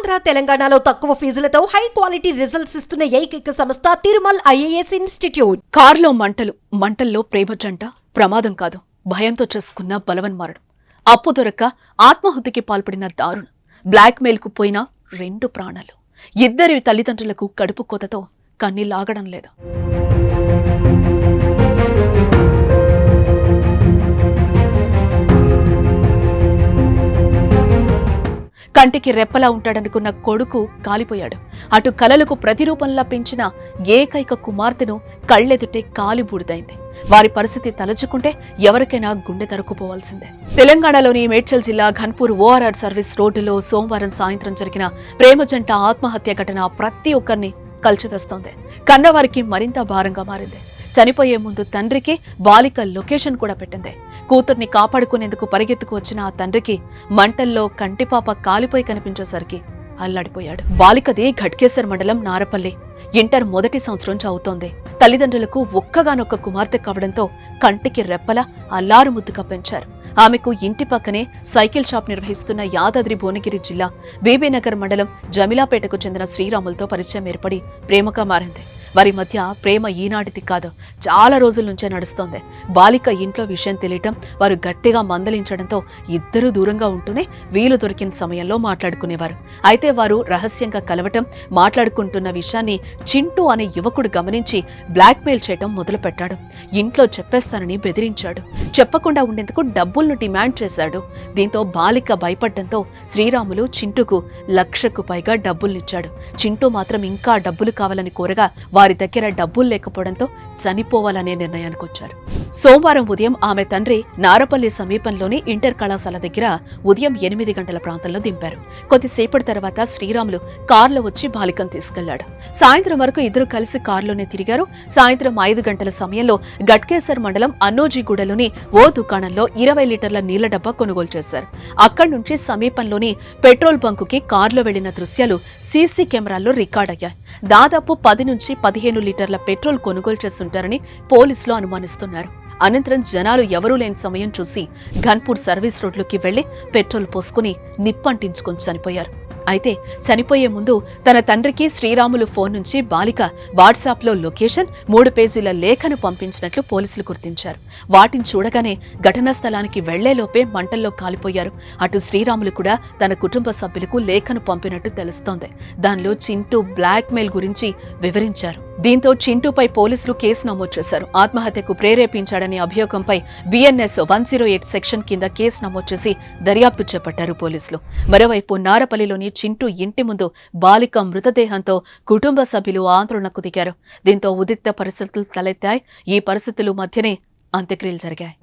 ఆంధ్ర తెలంగాణలో తక్కువ ఫీజులతో high quality results ఇస్తున్న ఏకైక సంస్థ తిరుమల్ ఐఏఎస్ ఇన్స్టిట్యూట్. కార్లో మంటల్లో ప్రేమ జంట ప్రమాదం కాదు, భయంతో చేసుకున్న బలవన్మారడం, అప్పు దొరక్క ఆత్మహత్యకి పాల్పడిన దారుణం, బ్లాక్ మెయిల్ కు పోయిన 2 ప్రాణాలు, ఇద్దరి తల్లిదండ్రులకు కడుపు కోతతో కన్నీలాగడం లేదు. కంటికి రెప్పలా ఉంటాడనుకున్న కొడుకు కాలిపోయాడు. అటు కలలకు ప్రతిరూపంలా పెంచిన ఏకైక కుమార్తెను కళ్లెదుటే కాలిబూడిదైంది. వారి పరిస్థితి తలచుకుంటే ఎవరికైనా గుండె తరుక్కుపోవాల్సిందే. తెలంగాణలోని మేడ్చల్ జిల్లా ఘన్పూర్ ఓఆర్ఆర్ సర్వీస్ రోడ్డులో సోమవారం సాయంత్రం జరిగిన ప్రేమ జంట ఆత్మహత్య ఘటన ప్రతి ఒక్కరిని కలిచివేస్తోంది. కన్నవారికి మరింత భారంగా మారింది. చనిపోయే ముందు తండ్రికి బాలిక లొకేషన్ కూడా పెట్టింది. కూతుర్ని కాపాడుకునేందుకు పరిగెత్తుకు వచ్చిన ఆ తండ్రికి మంటల్లో కంటిపాప కాలిపోయి కనిపించేసరికి అల్లాడిపోయాడు. బాలికది ఘట్కేసర్ మండలం నారపల్లి. ఇంటర్ మొదటి సంవత్సరం చదువుతోంది. తల్లిదండ్రులకు ఒక్కగానొక్క కుమార్తె కావడంతో కంటికి రెప్పలా అల్లారు ముద్దుగా పెంచారు. ఆమెకు ఇంటి పక్కనే సైకిల్ షాప్ నిర్వహిస్తున్న యాదాద్రి భువనగిరి జిల్లా బీబీనగర్ మండలం జమిలాపేటకు చెందిన శ్రీరాములతో పరిచయం ఏర్పడి ప్రేమగా మారింది. వారి మధ్య ప్రేమ ఈనాటిది కాదు, చాలా రోజుల నుంచే నడుస్తోంది. బాలిక ఇంట్లో విషయం తెలియటం, వారు గట్టిగా మందలించడంతో ఇద్దరూ దూరంగా ఉంటూనే వీలు దొరికిన సమయంలో మాట్లాడుకునేవారు. అయితే వారు రహస్యంగా కలవటం, మాట్లాడుకుంటున్న విషయాన్ని చింటూ అనే యువకుడు గమనించి బ్లాక్మెయిల్ చేయటం మొదలుపెట్టాడు. ఇంట్లో చెప్పేస్తానని బెదిరించాడు. చెప్పకుండా ఉండేందుకు డబ్బులను డిమాండ్ చేశాడు. దీంతో బాలిక భయపడ్డంతో శ్రీరాములు చింటూకు 1,00,000కు పైగా డబ్బుల్నిచ్చాడు. చింటూ మాత్రం ఇంకా డబ్బులు కావాలని కోరగా వారి దగ్గర డబ్బులు లేకపోవడంతో చనిపోవాలనే నిర్ణయానికి వచ్చారు. సోమవారం ఉదయం ఆమె తండ్రి నారపల్లి సమీపంలోని ఇంటర్ కళాశాల దగ్గర ఉదయం 8 గంటల ప్రాంతంలో దింపారు. కొద్దిసేపటి తర్వాత శ్రీరాములు కారులో వచ్చి బాలికను తీసుకెళ్లాడు. సాయంత్రం వరకు ఇద్దరు కలిసి కారులోనే తిరిగారు. సాయంత్రం 5 గంటల సమయంలో ఘట్కేసర్ మండలం అన్నోజీగూడలోని ఓ దుకాణంలో 20 లీటర్ల నీళ్ల డబ్బా కొనుగోలు చేశారు. అక్కడి నుంచి సమీపంలోని పెట్రోల్ బంకుకి కారులో వెళ్లిన దృశ్యాలు సీసీ కెమెరాల్లో రికార్డయ్యాయి. దాదాపు 10 నుంచి 15 లీటర్ల పెట్రోల్ కొనుగోలు చేస్తుంటారని పోలీసులు అనుమానిస్తున్నారు. అనంతరం జనాలు ఎవరూ లేని సమయం చూసి ఘన్పూర్ సర్వీస్ రోడ్లోకి వెళ్లి పెట్రోల్ పోసుకుని నిప్పంటించుకొని చనిపోయారు. అయితే చనిపోయే ముందు తన తండ్రికి శ్రీరాములు ఫోన్ నుంచి బాలిక వాట్సాప్లో లొకేషన్, 3 పేజీల లేఖను పంపించినట్లు పోలీసులు గుర్తించారు. వాటిని చూడగానే ఘటనా స్థలానికి వెళ్లేలోపే మంటల్లో కాలిపోయారు. అటు శ్రీరాములు కూడా తన కుటుంబ సభ్యులకు లేఖను పంపినట్టు తెలుస్తోంది. దానిలో చింటూ బ్లాక్ మెయిల్ గురించి వివరించారు. దీంతో చింటూపై పోలీసులు కేసు నమోదు చేశారు. ఆత్మహత్యకు ప్రేరేపించాడనే అభియోగంపై BNS 108 సెక్షన్ కింద కేసు నమోదు చేసి దర్యాప్తు చేపట్టారు పోలీసులు. మరోవైపు నారపల్లిలోని చింటూ ఇంటి ముందు బాలిక మృతదేహంతో కుటుంబ సభ్యులు ఆందోళనకు దిగారు. దీంతో ఉద్రిక్త పరిస్థితులు తలెత్తాయి. ఈ పరిస్థితుల మధ్యనే అంత్యక్రియలు జరిగాయి.